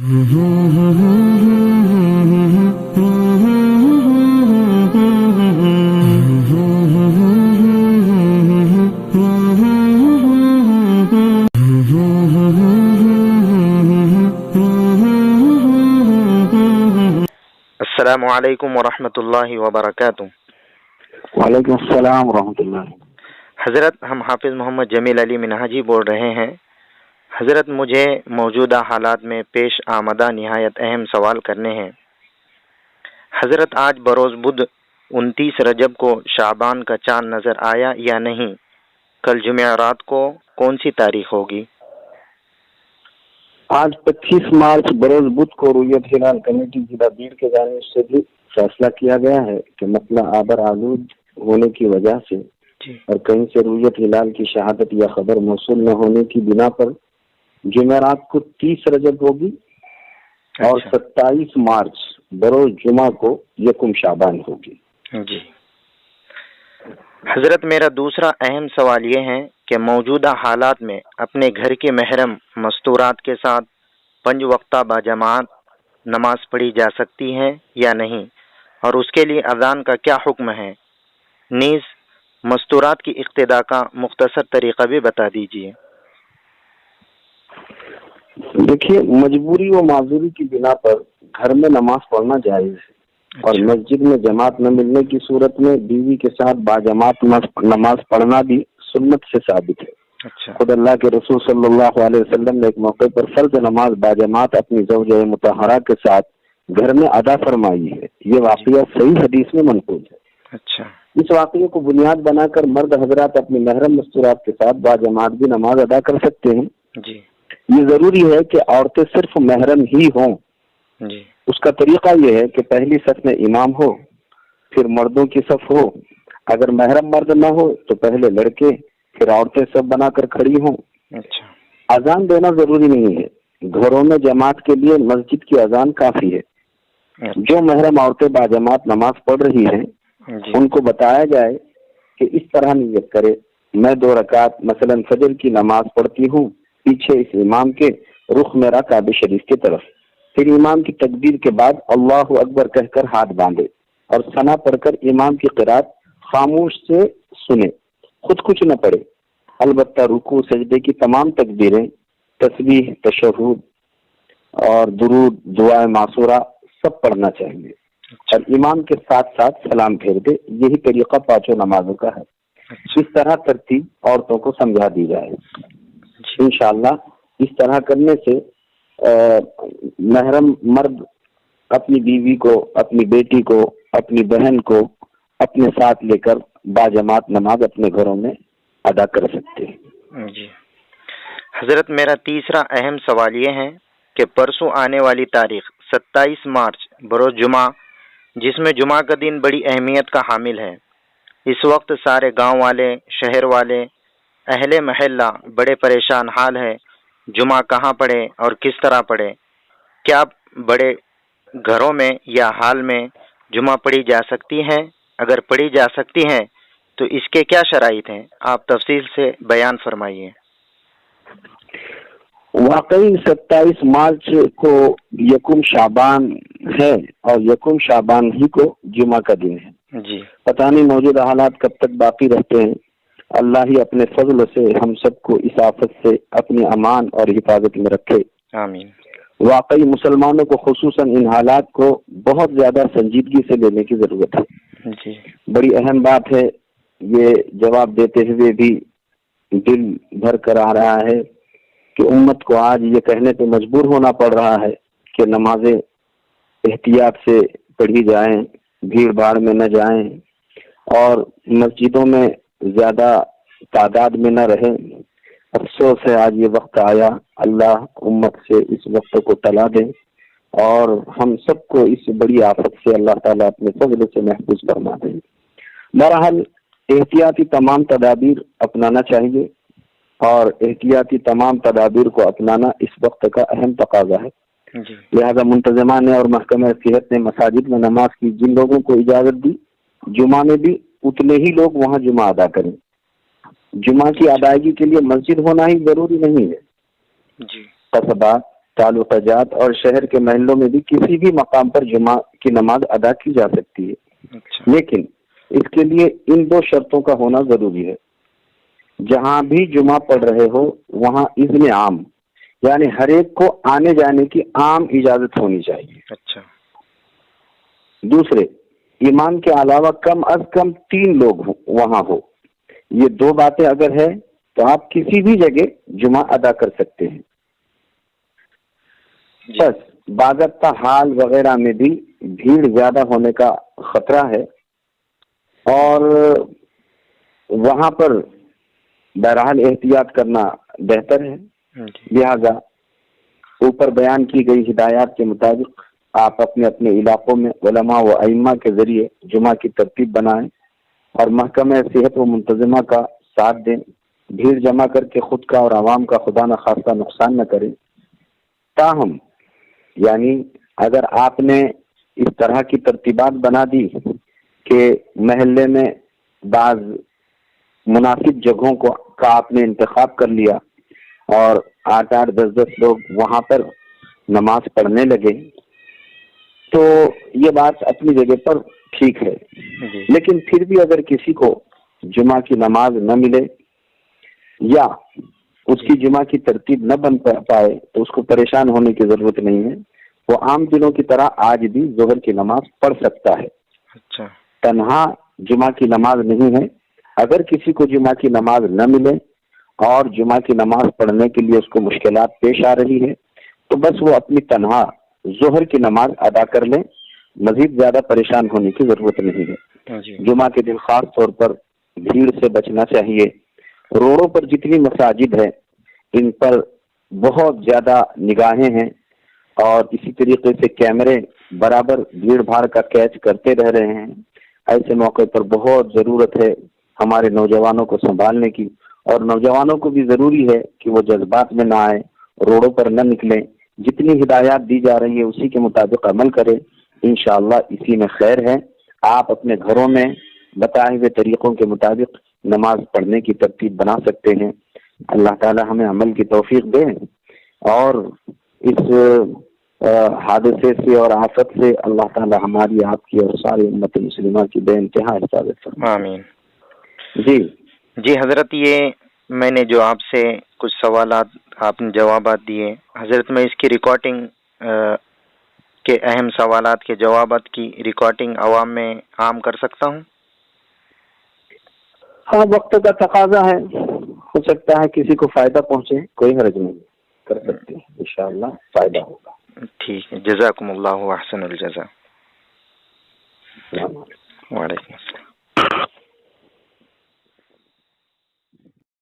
السلام علیکم ورحمۃ اللہ وبرکاتہ۔ وعلیکم السلام ورحمۃ اللہ۔ حضرت، ہم حافظ محمد جمیل علی منہاجی بول رہے ہیں۔ حضرت، مجھے موجودہ حالات میں پیش آمدہ نہایت اہم سوال کرنے ہیں۔ حضرت، آج بروز بدھ 29 رجب کو شعبان کا چاند نظر آیا یا نہیں؟ کل جمعرات کو کون سی تاریخ ہوگی؟ آج 25 مارچ بروز بدھ کو رویت ہلال کمیٹی ضلع بیڑ کے جانب سے بھی فیصلہ کیا گیا ہے کہ مسئلہ آبر آلود ہونے کی وجہ سے اور کہیں سے رویت ہلال کی شہادت یا خبر موصول نہ ہونے کی بنا پر جمعرات کو 30 رجب ہوگی اور 27 مارچ بروز جمعہ کو یکم شعبان ہوگی۔ جی حضرت، میرا دوسرا اہم سوال یہ ہے کہ موجودہ حالات میں اپنے گھر کے محرم مستورات کے ساتھ 5 وقتہ باجماعت نماز پڑھی جا سکتی ہے یا نہیں، اور اس کے لیے اذان کا کیا حکم ہے؟ نیز مستورات کی اقتداء کا مختصر طریقہ بھی بتا دیجیے۔ دیکھیے، مجبوری و معذوری کی بنا پر گھر میں نماز پڑھنا جائز ہے، اور مسجد میں جماعت نہ ملنے کی صورت میں بیوی کے ساتھ باجماعت نماز پڑھنا بھی سنت سے ثابت ہے۔ خود اللہ کے رسول صلی اللہ علیہ وسلم نے ایک موقع پر فرض نماز باجماعت اپنی زوجہ مطہرہ کے ساتھ گھر میں ادا فرمائی ہے۔ یہ واقعہ صحیح حدیث میں منقول ہے۔ اس واقعے کو بنیاد بنا کر مرد حضرات اپنی محرم مستورات کے ساتھ باجماعت بھی نماز ادا کر سکتے ہیں۔ یہ ضروری ہے کہ عورتیں صرف محرم ہی ہوں۔ اس کا طریقہ یہ ہے کہ پہلی صف میں امام ہو، پھر مردوں کی صف ہو۔ اگر محرم مرد نہ ہو تو پہلے لڑکے، پھر عورتیں سب بنا کر کھڑی ہوں۔ اذان دینا ضروری نہیں ہے، گھروں میں جماعت کے لیے مسجد کی اذان کافی ہے۔ جو محرم عورتیں باجماعت نماز پڑھ رہی ہیں ان کو بتایا جائے کہ اس طرح نیت کرے: میں 2 رکعت مثلا فجر کی نماز پڑھتی ہوں، پیچھے اس امام کے، رخ میرا کعبہ شریف کی طرف۔ پھر امام کی تکبیر کے بعد اللہ اکبر کہہ کر ہاتھ باندھے اور ثنا پڑھ کر امام کی قرات خاموش سے سنے، خود کچھ نہ پڑھے۔ البتہ رکوع سجدے کی تمام تکبیریں، تسبیح، تشہد اور درود، دعائے معصورہ سب پڑھنا چاہیے، اور امام کے ساتھ ساتھ سلام پھیر دے۔ یہی طریقہ 5 نمازوں کا ہے۔ اس طرح ترتیب عورتوں کو سمجھا دی جائے۔ انشاءاللہ اس طرح کرنے سے محرم مرد اپنی بیوی کو، اپنی بیٹی کو، اپنی بہن کو اپنے ساتھ لے کر باجماعت نماز اپنے گھروں میں ادا کر سکتے ہیں۔ جی حضرت، میرا تیسرا اہم سوال یہ ہے کہ پرسوں آنے والی تاریخ 27 مارچ بروز جمعہ، جس میں جمعہ کا دن بڑی اہمیت کا حامل ہے، اس وقت سارے گاؤں والے، شہر والے، اہل محلہ بڑے پریشان حال ہے۔ جمعہ کہاں پڑھے اور کس طرح پڑھے؟ کیا بڑے گھروں میں یا حال میں جمعہ پڑھی جا سکتی ہے؟ اگر پڑھی جا سکتی ہے تو اس کے کیا شرائط ہیں؟ آپ تفصیل سے بیان فرمائیے۔ واقعی 27 مارچ کو یکم شعبان ہے، اور یکم شعبان ہی کو جمعہ کا دن ہے۔ پتہ نہیں موجودہ حالات کب تک باقی رہتے ہیں۔ اللہ ہی اپنے فضل سے ہم سب کو اس آفت سے اپنی امان اور حفاظت میں رکھے، آمین۔ واقعی مسلمانوں کو خصوصاً ان حالات کو بہت زیادہ سنجیدگی سے لینے کی ضرورت ہے۔ بڑی اہم بات ہے، یہ جواب دیتے ہوئے بھی دل بھر کر آ رہا ہے کہ امت کو آج یہ کہنے پہ مجبور ہونا پڑ رہا ہے کہ نمازیں احتیاط سے پڑھی جائیں، بھیڑ بھاڑ میں نہ جائیں، اور مسجدوں میں زیادہ تعداد میں نہ رہیں۔ افسوس ہے آج یہ وقت آیا، اللہ امت سے اس وقت کو ٹلا دے اور ہم سب کو اس بڑی آفت سے اللہ تعالیٰ اپنے فضل سے محفوظ فرما دے۔ بہرحال احتیاطی تمام تدابیر اپنانا چاہیے، اور احتیاطی تمام تدابیر کو اپنانا اس وقت کا اہم تقاضا ہے۔ لہذا منتظمان نے اور محکمہ صحت نے مساجد میں نماز کی جن لوگوں کو اجازت دی، جمعہ میں بھی اتنے ہی لوگ وہاں جمعہ ادا کریں۔ جمعہ کی ادائیگی کے لیے مسجد ہونا ہی ضروری نہیں ہے۔ قصبات، تعلقہ جات اور شہر کے محلوں میں بھی کسی بھی مقام پر جمعہ کی نماز ادا کی جا سکتی ہے، لیکن اس کے لیے ان دو شرطوں کا ہونا ضروری ہے۔ جہاں بھی جمعہ پڑھ رہے ہو وہاں اذن عام، یعنی ہر ایک کو آنے جانے کی عام اجازت ہونی چاہیے۔ اچھا۔ دوسرے، امام کے علاوہ کم از کم 3 لوگ وہاں ہو۔ یہ 2 باتیں اگر ہے تو آپ کسی بھی جگہ جمعہ ادا کر سکتے ہیں۔ بس باضابطہ حال وغیرہ میں بھی بھیڑ زیادہ ہونے کا خطرہ ہے، اور وہاں پر بہرحال احتیاط کرنا بہتر ہے۔ لہذا اوپر بیان کی گئی ہدایات کے مطابق آپ اپنے اپنے علاقوں میں علماء و ائمہ کے ذریعے جمعہ کی ترتیب بنائیں اور محکمہ صحت و منتظمہ کا ساتھ دیں۔ بھیڑ جمع کر کے خود کا اور عوام کا خدا نہ خواستہ نقصان نہ کریں۔ تاہم یعنی اگر آپ نے اس طرح کی ترتیبات بنا دی کہ محلے میں بعض مناسب جگہوں کا آپ نے انتخاب کر لیا اور 8-8 10-10 لوگ وہاں پر نماز پڑھنے لگے، تو یہ بات اپنی جگہ پر ٹھیک ہے، لیکن پھر بھی اگر کسی کو جمعہ کی نماز نہ ملے یا اس کی جمعہ کی ترتیب نہ بن پائے تو اس کو پریشان ہونے کی ضرورت نہیں ہے۔ وہ عام دنوں کی طرح آج بھی ظہر کی نماز پڑھ سکتا ہے۔ اچھا۔ تنہا جمعہ کی نماز نہیں ہے۔ اگر کسی کو جمعہ کی نماز نہ ملے اور جمعہ کی نماز پڑھنے کے لیے اس کو مشکلات پیش آ رہی ہے تو بس وہ اپنی تنہا ظہر کی نماز ادا کر لیں، مزید زیادہ پریشان ہونے کی ضرورت نہیں ہے۔ جمعہ کے دن خاص طور پر بھیڑ سے بچنا چاہیے۔ روڈوں پر جتنی مساجد ہیں ان پر بہت زیادہ نگاہیں ہیں اور اسی طریقے سے کیمرے برابر بھیڑ بھاڑ کا کیچ کرتے رہ رہے ہیں۔ ایسے موقع پر بہت ضرورت ہے ہمارے نوجوانوں کو سنبھالنے کی، اور نوجوانوں کو بھی ضروری ہے کہ وہ جذبات میں نہ آئے، روڈوں پر نہ نکلیں، جتنی ہدایات دی جا رہی ہے اسی کے مطابق عمل کریں۔ انشاءاللہ اسی میں خیر ہے۔ آپ اپنے گھروں میں بتائے ہوئے طریقوں کے مطابق نماز پڑھنے کی ترتیب بنا سکتے ہیں۔ اللہ تعالی ہمیں عمل کی توفیق دے اور اس حادثے سے اور آفت سے اللہ تعالی ہماری، آپ کی اور ساری امت مسلمہ کی بے انتہا حفاظت فرمائے۔ آمین۔ جی حضرت، یہ میں نے جو آپ سے کچھ سوالات آپ نے جوابات دیے حضرت، میں اس کی ریکارڈنگ کے اہم سوالات کے جوابات کی ریکارڈنگ عوام میں عام کر سکتا ہوں؟ ہاں، وقت کا تقاضا ہے، ہو سکتا ہے کسی کو فائدہ پہنچے، کوئی حرج نہیں، کر سکتے ہیں، انشاءاللہ فائدہ ہوگا۔ ٹھیک ہے، جزاکم اللہ احسن الجزا۔ السلام علیکم۔ وعلیکم السلام۔